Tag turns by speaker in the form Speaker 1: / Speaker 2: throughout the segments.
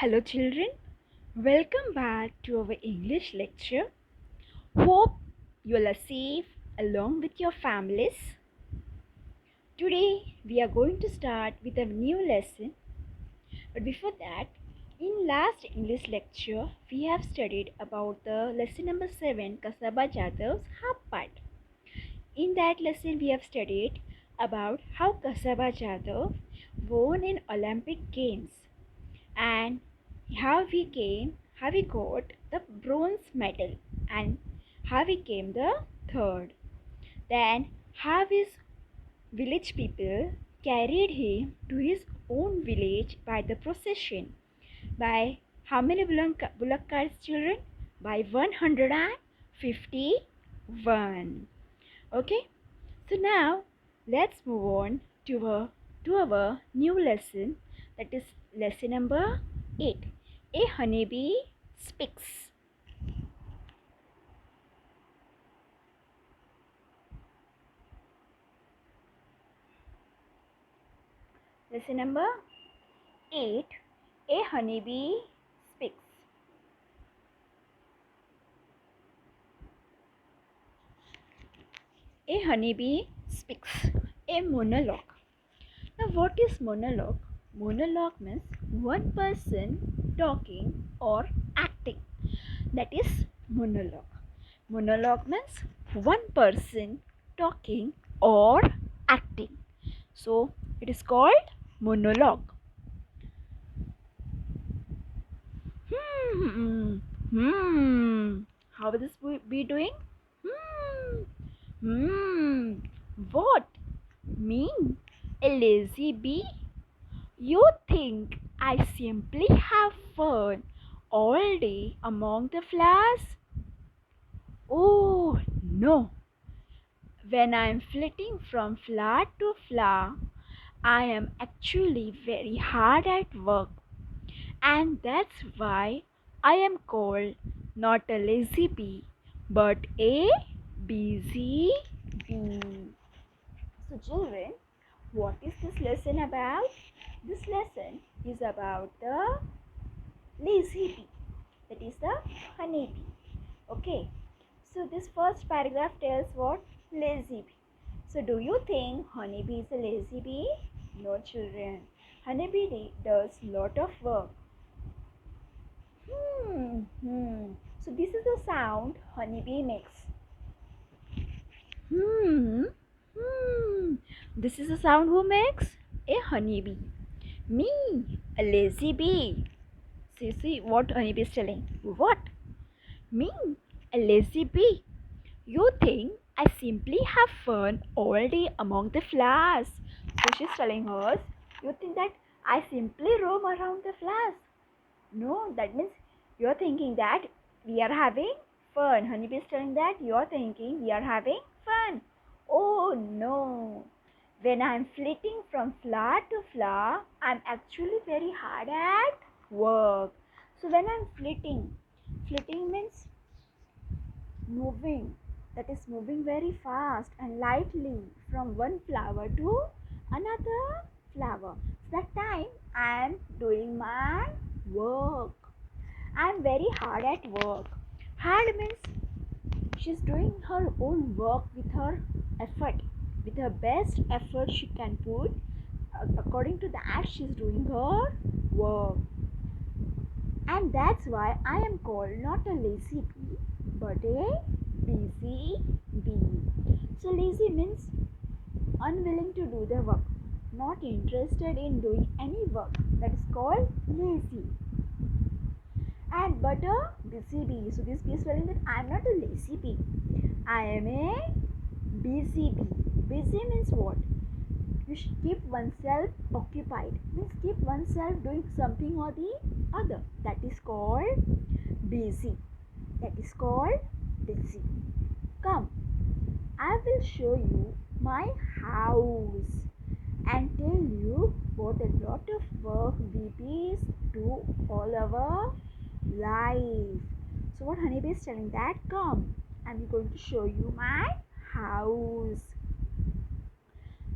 Speaker 1: Hello, children. Welcome back to our English lecture. Hope you all are safe along with your families. Today, we are going to start with a new lesson. But before that, in last English lecture, we have studied about the lesson number 7, Kasaba Jadav's half part. In that lesson, we have studied about how Kasaba Jadav won in Olympic Games and how he got the bronze medal and how he came the third. Then how his village people carried him to his own village by the procession. By how many bullock carts, children? By 151. Okay, so now let's move on to our new lesson, that is lesson number 8. A honeybee speaks. Lesson number 8. A honeybee speaks. A honeybee speaks. A monologue. Now, what is monologue? Monologue means one person talking or acting. That is monologue. Monologue means one person talking or acting. So, it is called monologue. Hmm. Hmm. How will this be doing? Hmm. Hmm. What? Me? A lazy bee? You think I simply have fun all day among the flowers? Oh, no. When I am flitting from flower to flower, I am actually very hard at work, and that's why I am called not a lazy bee but a busy bee. So, children, what is this lesson about? This lesson is about the lazy bee, that is the honey bee. Okay, so this first paragraph tells what? Lazy bee. So do you think honeybee is a lazy bee? No, children. Honeybee does lot of work. So this is the sound honeybee makes. Hmm. Hmm. This is the sound who makes? A honeybee. Me, a lazy bee. See what honeybee is telling. What? Me, a lazy bee. You think I simply have fun all day among the flowers. So she's telling us, you think that I simply roam around the flowers. No, that means you're thinking that we are having fun. Honeybee is telling that you're thinking we are having fun. Oh no. When I'm flitting from flower to flower, I'm actually very hard at work. So when I'm flitting means moving, that is moving very fast and lightly from one flower to another flower. That time I am doing my work. I am very hard at work. Hard means she's doing her own work with her effort, with her best effort she can put. According to that, she's doing her work. And that's why I am called not a lazy bee but a busy bee. So, lazy means unwilling to do the work, not interested in doing any work. That is called lazy. And but a busy bee. So, this bee is telling that I am not a lazy bee, I am a busy bee. Busy means what? You should keep oneself occupied, means keep oneself doing something or the other. That is called busy. That is called busy. Come, I will show you my house and tell you what a lot of work we bees do all our life. So what honeybee is telling that, come, I'm going to show you my house.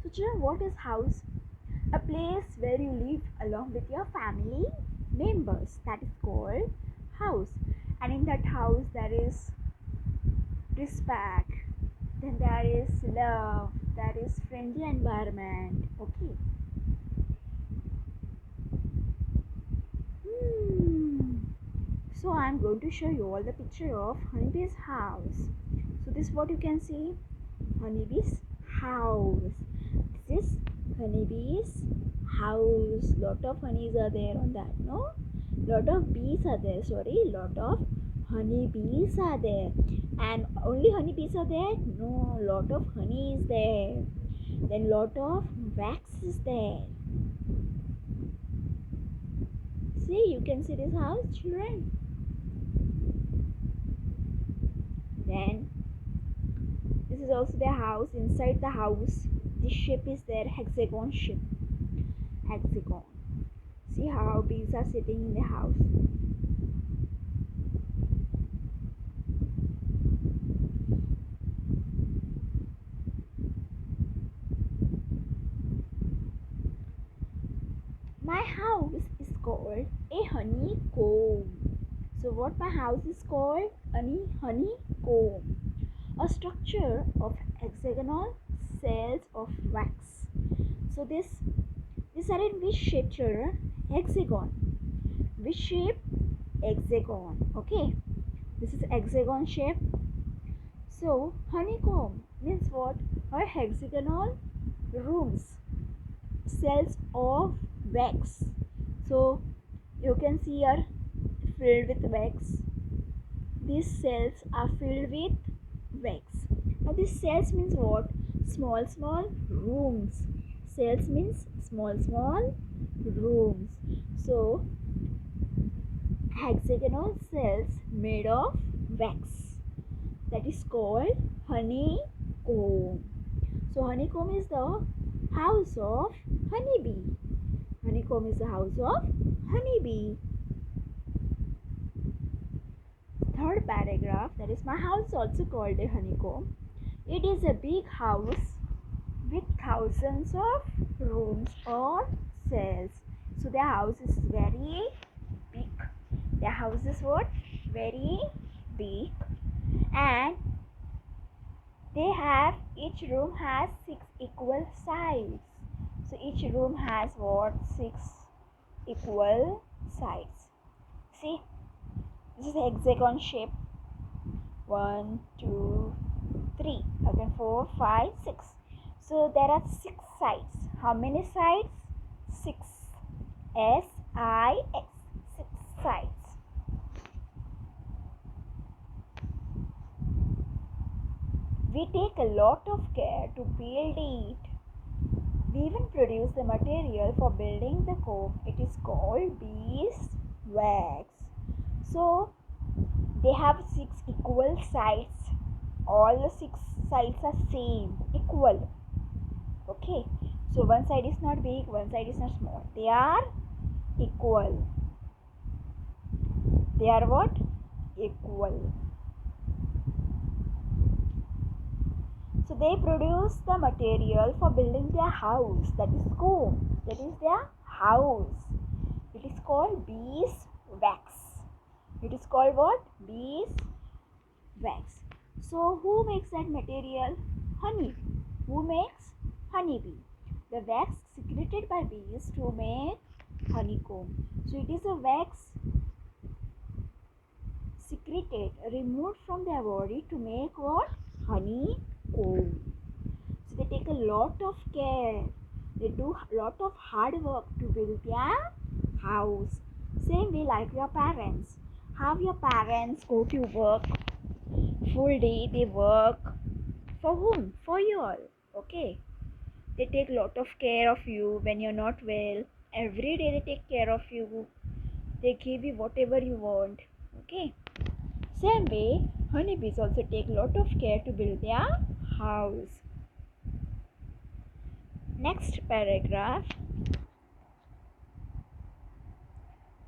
Speaker 1: So children, what is house? A place where you live along with your family. members. That is called house. And in that house there is respect, then there is love, there is friendly environment. Okay. Hmm. So I'm going to show you all the picture of honeybee's house. So this is what you can see, honeybee's house. This is honeybee's house. Lot of honeys are there on that, no? Lot of bees are there, sorry, lot of honeybees are there. And only honeybees are there? No, lot of honey is there. Then lot of wax is there. See, you can see this house, children. Then this is also their house. Inside the house, this shape is their hexagon shape. Hexagon. See how bees are sitting in the house. My house is called a honeycomb. So what my house is called? Honeycomb. A structure of hexagonal cells of wax. So these are in which shape, children? Hexagon. Which shape? Hexagon. Okay. This is hexagon shape. So honeycomb means what? A hexagonal rooms, cells of wax. So you can see are filled with wax. These cells are filled with wax. Now these cells means what? Small rooms. Cells means small rooms. So hexagonal cells made of wax. That is called honeycomb. So honeycomb is the house of honeybee. Honeycomb is the house of honeybee. Third paragraph, that is my house also called a honeycomb. It is a big house with thousands of rooms or cells. So their house is very big. Their house is what? Very big. And they have, each room has 6 equal sides. So each room has what? 6 equal sides. See, this is hexagon shape. 1, 2, 3, again 4, 5, 6. So there are 6 sides. How many sides? 6. S-I-X. 6 sides. We take a lot of care to build it. We even produce the material for building the comb. It is called beeswax. So they have 6 equal sides. All the 6 sides are same, equal. Okay. So one side is not big, one side is not small. They are equal. They are what? Equal. So they produce the material for building their house. That is comb. That is their house. It is called beeswax. It is called what? Beeswax. So who makes that material? Honey. Who makes? Honeybee. The wax secreted by bees to make honeycomb. So it is a wax secreted, removed from their body to make what? Honeycomb. So they take a lot of care. They do a lot of hard work to build their house. Same way like your parents. How your parents go to work full day, they work for whom? For you all. Okay. They take a lot of care of you when you're not well. Every day they take care of you. They give you whatever you want. Okay. Same way, honeybees also take a lot of care to build their house. Next paragraph.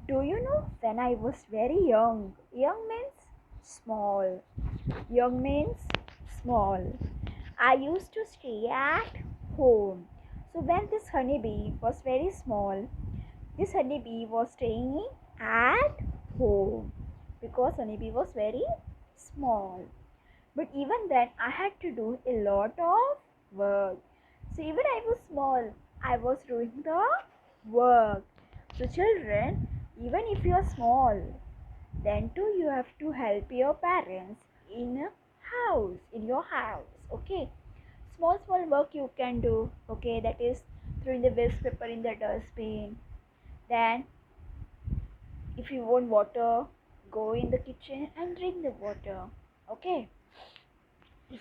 Speaker 1: Do you know when I was very young? Young means small. Young means small. I used to stay at home. So when this honeybee was very small, This honeybee was staying at home because honeybee was very small. But even then, I had to do a lot of work. So even I was small, I was doing the work. So children, even if you are small, then too you have to help your parents in a house, in your house. Okay, small work you can do. Okay, that is throwing the waste paper in the dustbin. Then if you want water, go in the kitchen and drink the water. Okay,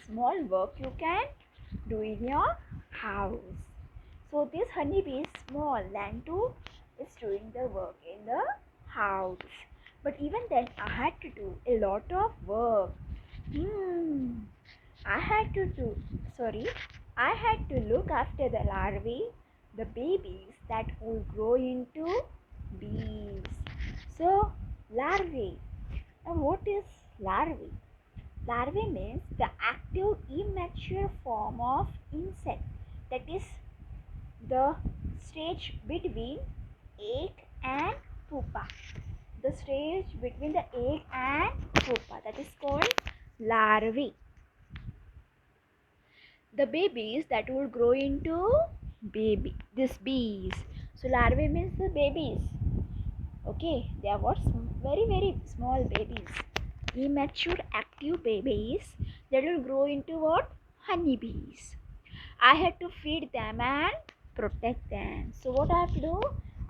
Speaker 1: small work you can do in your house. So this honeybee is small than two is doing the work in the house. But even then I had to do a lot of work. I had to do sorry, I had to look after the larvae, the babies that will grow into bees. So larvae. Now what is larvae? Larvae means the active immature form of insect, that is the stage between egg and pupa. The stage between the egg and pupa, that is called larvae. The babies that will grow into this bees. So larvae means the babies. Okay, they are what? Very small babies, immature active babies that will grow into what? Honeybees. I had to feed them and protect them. So what I have to do?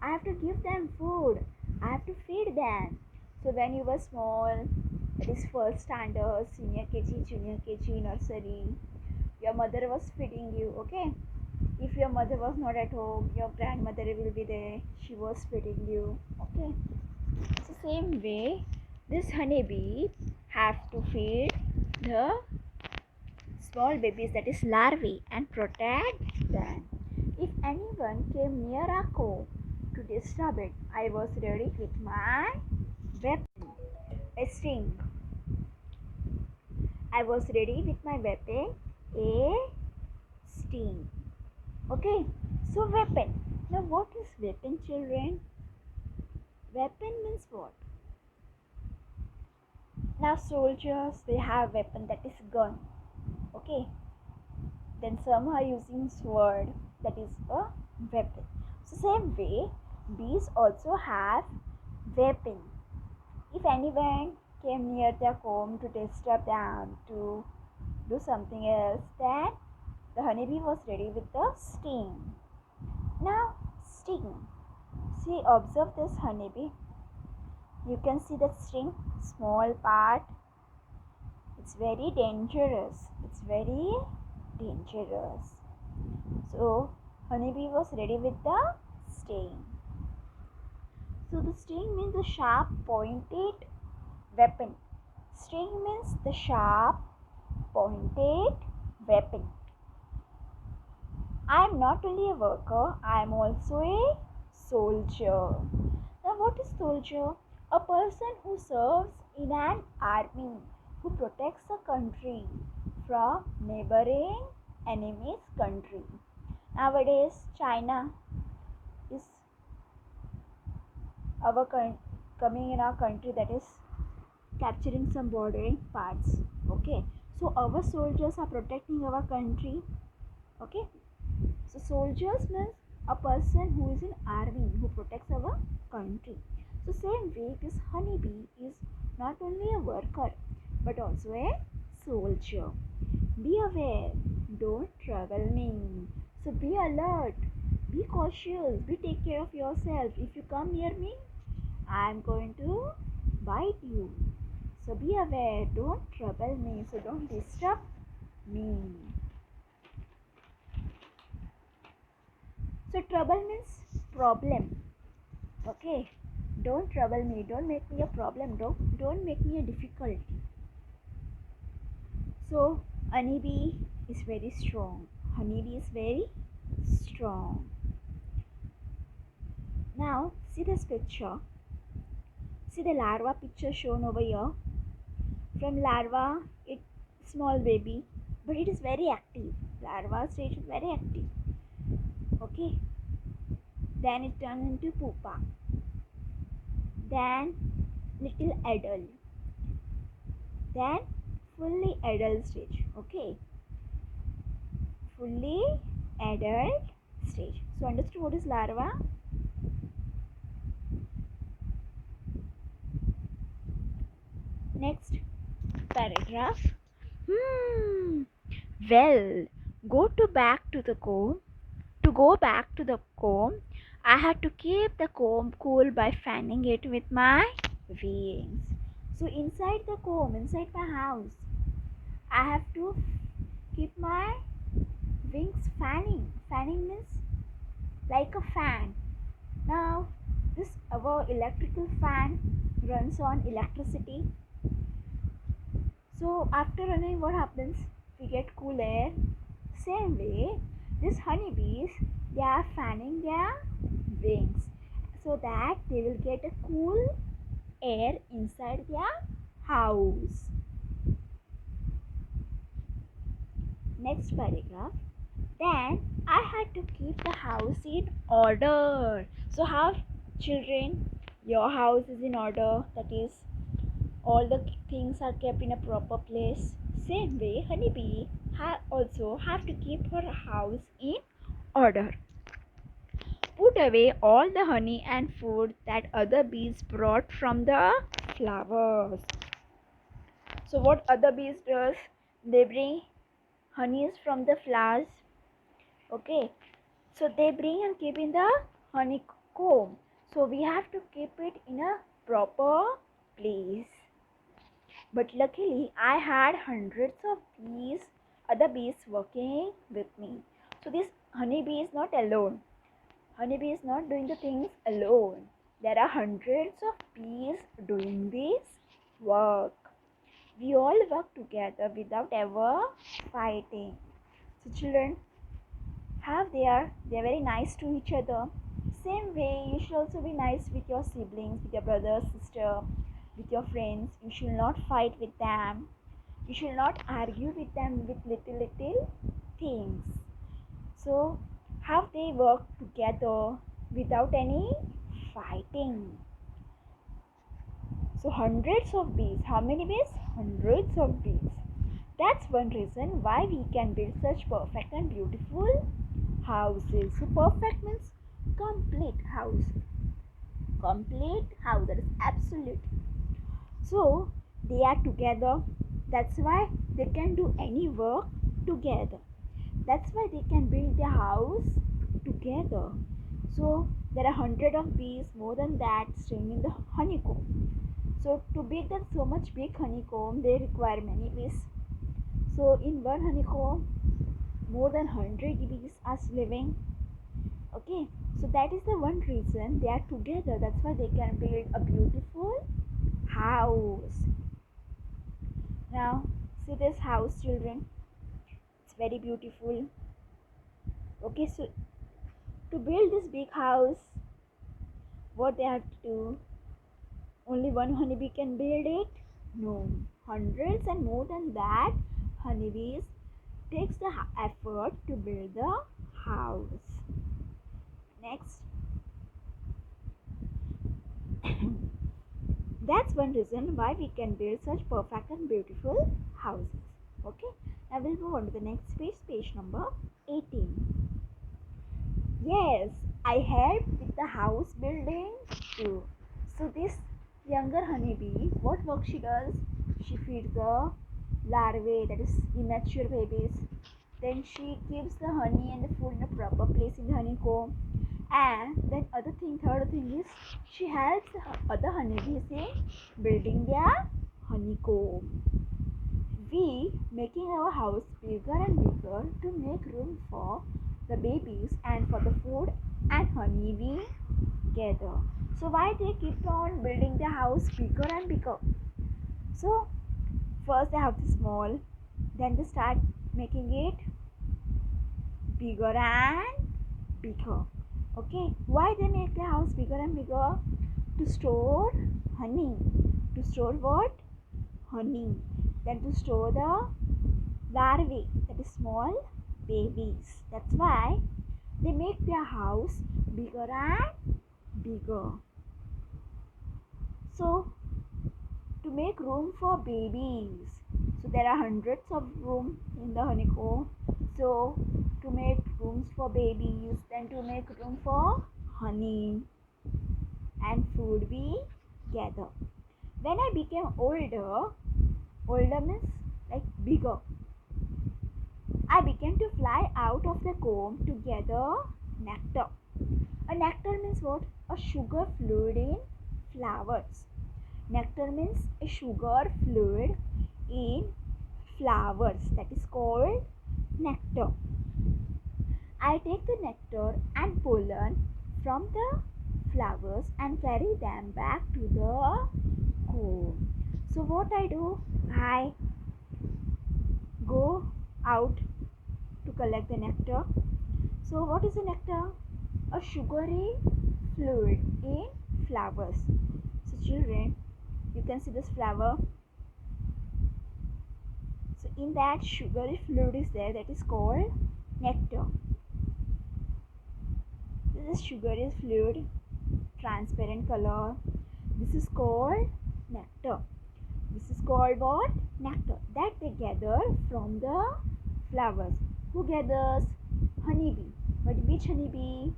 Speaker 1: I have to give them food. I have to feed them. So when you were small, that is first standard, senior KG, junior KG, nursery, your mother was feeding you. Okay, if your mother was not at home, your grandmother will be there, she was feeding you. Okay, so same way this honeybee have to feed the small babies, that is larvae, and protect them. If anyone came near our comb to disturb it, I was ready with my weapon, a sting. I was ready with my weapon, a sting. Okay, so weapon. Now what is weapon, children? Weapon means what? Now soldiers, they have weapon, that is gun. Okay, then some are using sword, that is a weapon. So same way bees also have weapon. If anyone came near their comb to disturb them to do something else, then the honeybee was ready with the sting. Now sting. See, observe this honeybee. You can see the sting, small part. It's very dangerous. It's very dangerous. So honeybee was ready with the sting. So the sting means the sharp pointed weapon. Sting means the sharp pointed weapon. I am not only a worker, I am also a soldier. Now what is soldier? A person who serves in an army, who protects a country from neighboring enemy's country. Nowadays China is coming in our country, that is capturing some bordering parts. Okay, so our soldiers are protecting our country. Okay, so soldiers means a person who is in army, who protects our country. So same way this honeybee is not only a worker but also a soldier. Be aware, don't trouble me. So be alert, be cautious, be take care of yourself. If you come near me, I am going to bite you. So be aware, don't trouble me. So don't disturb me. So trouble means problem. Okay. Don't trouble me. Don't make me a problem. Don't make me a difficulty. So honeybee is very strong. Honeybee is very strong. Now see this picture. See the larva picture shown over here. From larva, it's small baby, but it is very active. Larva stage is very active. Okay. then it turns into pupa, then little adult, then fully adult stage. Okay, fully adult stage. So understood what is larva? Next paragraph. Hmm. Well, to go back to the comb, I had to keep the comb cool by fanning it with my wings. So inside the comb, inside my house, I have to keep my wings fanning. Fanning means like a fan. Now, this our electrical fan runs on electricity. So after running, what happens? We get cool air. Same way, these honeybees, they are fanning their wings so that they will get a cool air inside their house. Next paragraph. Then I had to keep the house in order. So how, children, your house is in order, that is all the things are kept in a proper place. Same way, honeybee also have to keep her house in order. Put away all the honey and food that other bees brought from the flowers. So what other bees does? They bring honeys from the flowers. Okay. So they bring and keep in the honeycomb. So we have to keep it in a proper place. But luckily, I had hundreds of bees, other bees working with me. So this honeybee is not alone. Honeybee is not doing the things alone. There are hundreds of bees doing this work. We all work together without ever fighting. So children, how they're very nice to each other. Same way, you should also be nice with your siblings, with your brother, sister, with your friends. You should not fight with them. You should not argue with them with little things. So how they work together without any fighting. So hundreds of bees. How many bees? Hundreds of bees. That's one reason why we can build such perfect and beautiful houses. So perfect means complete house. Complete house, that is absolute. So they are together. That's why they can do any work together. That's why they can build their house together. So there are hundred of bees, more than that, staying in the honeycomb. So to build that so much big honeycomb, they require many bees. So in one honeycomb, more than 100 bees are living. Okay, so that is the one reason they are together. That's why they can build a beautiful house. Now see this house, children. It's very beautiful. Okay, so to build this big house, what they have to do? Only one honeybee can build it? No, hundreds and more than that honeybees takes the effort to build the house. Next. That's one reason why we can build such perfect and beautiful houses. Okay, now we'll move on to the next page, page number 18. Yes, I helped with the house building too. So this younger honeybee, what work she does? She feeds the larvae, that is immature babies. Then she keeps the honey and the food in a proper place in the honeycomb. And then third thing is she helps the other honeybees in building their honeycomb. We making our house bigger and bigger to make room for the babies and for the food and honey we gather. So why they keep on building their house bigger and bigger? So first they have the small, then they start making it bigger and bigger. Okay, why they make their house bigger and bigger? To store honey. To store what? Honey. Then to store the larvae, that is small babies. That's why they make their house bigger and bigger. So to make room for babies, so there are hundreds of room in the honeycomb. So to make rooms for babies, then to make room for honey and food we gather. When I became older means like bigger, I began to fly out of the comb to gather nectar. A nectar means what? A sugar fluid in flowers. Nectar means a sugar fluid in flowers, that is called nectar. I take the nectar and pollen from the flowers and carry them back to the comb. So what I do, I go out to collect the nectar. So what is the nectar? A sugary fluid in flowers. So children, you can see this flower. So in that sugary fluid is there, that is called nectar. This is sugary fluid, transparent color. This is called nectar. This is called what? Nectar. That they gather from the flowers. Who gathers? Honeybee. But which honeybee?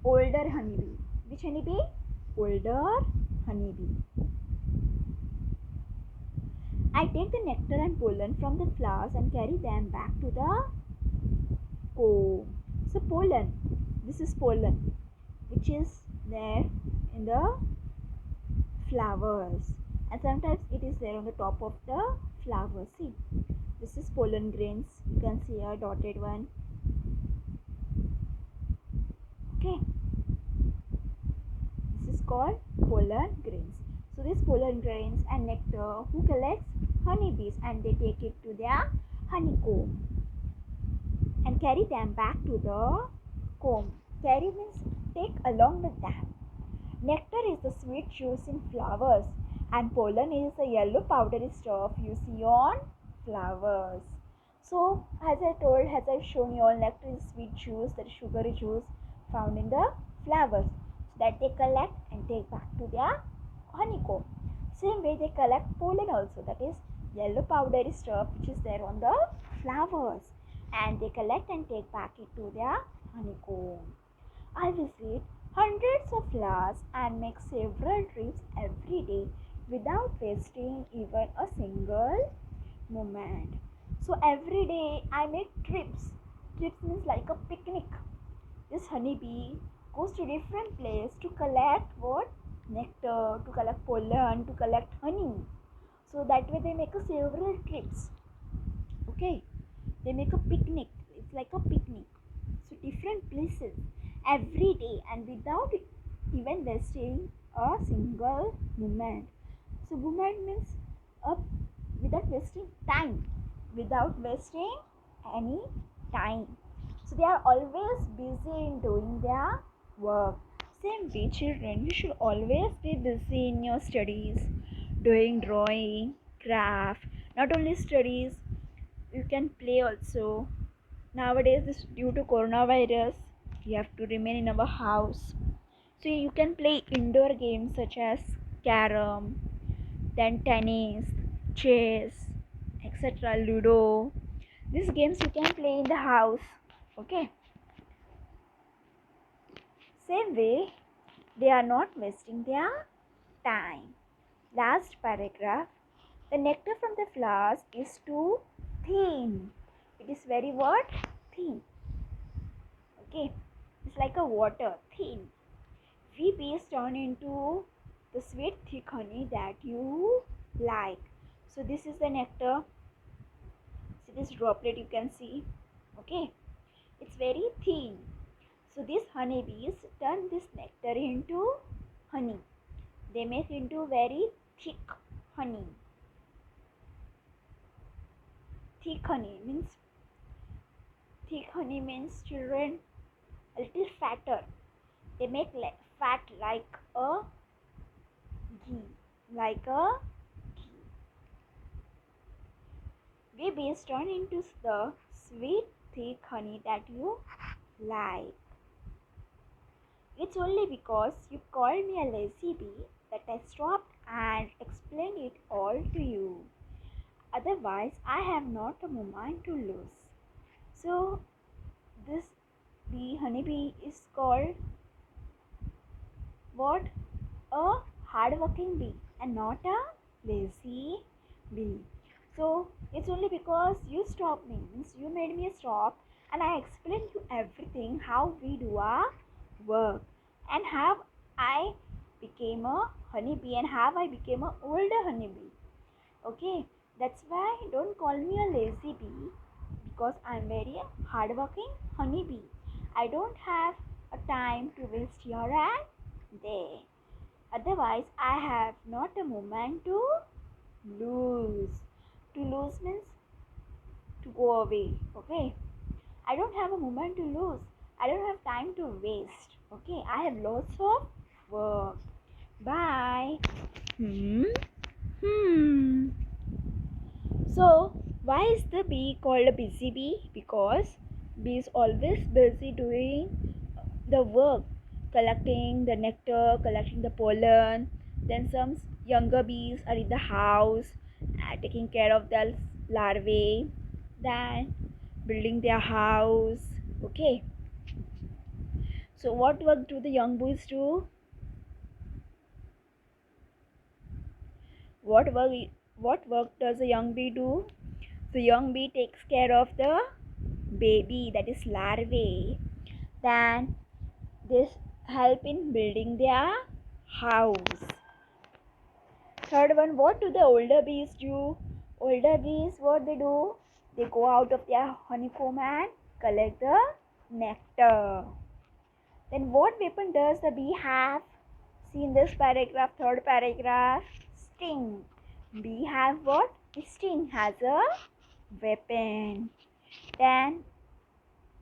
Speaker 1: Older honeybee. Which honeybee? Older honeybee. I take the nectar and pollen from the flowers and carry them back to the comb. So pollen, this is pollen, which is there in the flowers, and sometimes it is there on the top of the flower. See, this is pollen grains. You can see a dotted one. Okay, this is called pollen grains. So these pollen grains and nectar, who collects? Honeybees, and they take it to their honeycomb and carry them back to the comb. Carry means take along with them. Nectar is the sweet juice in flowers, and pollen is the yellow powdery stuff you see on flowers. So as I've shown you all, nectar is sweet juice, that is sugary juice found in the flowers, that they collect and take back to their honeycomb. Same way they collect pollen also, that is yellow powdery stuff which is there on the flowers, and they collect and take back it to their honeycomb. I visit hundreds of flowers and make several trips every day without wasting even a single moment. So every day I make trips. Trips means like a picnic. This honeybee goes to different place to collect what? Nectar, to collect pollen, to collect honey. So that way they make a several trips. Okay, they make a picnic. It's like a picnic. So different places every day and without even wasting a single moment. So moment means without wasting time, without wasting any time. So they are always busy in doing their work. Same way, children, you should always be busy in your studies, doing drawing, craft. Not only studies, you can play also. Nowadays, this due to coronavirus, we have to remain in our house. So you can play indoor games such as carom, then tennis, chess, etc. Ludo. These games you can play in the house. Okay. Same way, they are not wasting their time. Last paragraph. The nectar from the flowers is too thin. It is very what? Thin. Okay. It's like a water, thin. We bees turn into the sweet thick honey that you like. So this is the nectar. See this droplet you can see. Okay. It's very thin. So these honeybees turn this nectar into honey. They make into very thick honey. Thick honey means children a little fatter. They make fat like a ghee, like a ghee. Babies turn into the sweet thick honey that you like. It's only because you called me a lazy bee that I stopped and explained it all to you. Otherwise, I have not a moment to lose. So, this bee, honeybee, is called what? A hardworking bee and not a lazy bee. So it's only because you stopped me, means you made me stop, and I explained you everything how we do our work and how I became a honeybee and how I became a older honeybee. Okay, that's why don't call me a lazy bee because I'm very hardworking honeybee. I don't have a time to waste here and there. Otherwise, I have not a moment to lose. To lose means to go away. Okay. I don't have a moment to lose. I don't have time to waste. Okay. I have lots of work. Bye. Hmm. Hmm. So, why is the bee called a busy bee? Because bee is always busy doing the work, collecting the nectar, collecting the pollen. Then some younger bees are in the house, taking care of their larvae, then building their house. Okay. So, what work do the young bees do? What work? What work does a young bee do? The young bee takes care of the baby, that is larvae. Then this help in building their house. Third one, what do the older bees do? Older bees, what they do? They go out of their honeycomb and collect the nectar. Then what weapon does the bee have? See in this paragraph, third paragraph, sting. Bee have what? Sting has a weapon. Then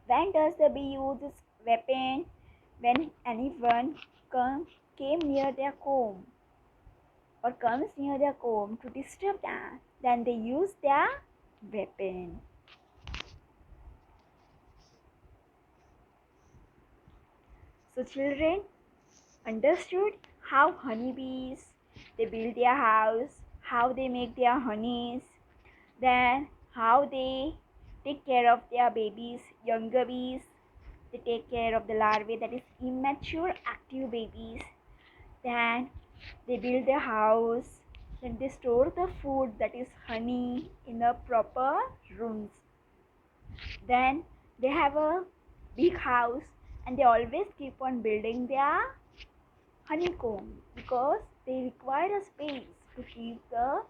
Speaker 1: when does the bee use this weapon? When anyone came near their comb or comes near their comb to disturb them, then they use their weapon. So children understood how honeybees they build their house, how they make their honeys, then how they take care of their babies, younger bees. They take care of the larvae, that is immature active babies. Then they build their house. Then they store the food, that is honey, in the proper rooms. Then they have a big house and they always keep on building their honeycomb because they require a space to keep the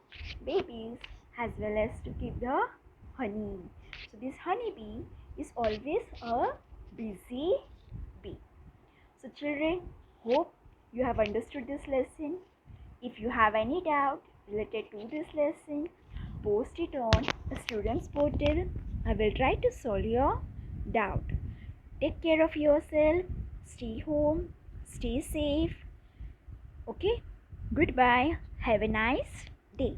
Speaker 1: babies as well as to keep the honey. So this honeybee is always a busy bee. So children, hope you have understood this lesson. If you have any doubt related to this lesson, post it on a student's portal. I will try to solve your doubt. Take care of yourself. Stay home. Stay safe. Okay? Goodbye. Have a nice day.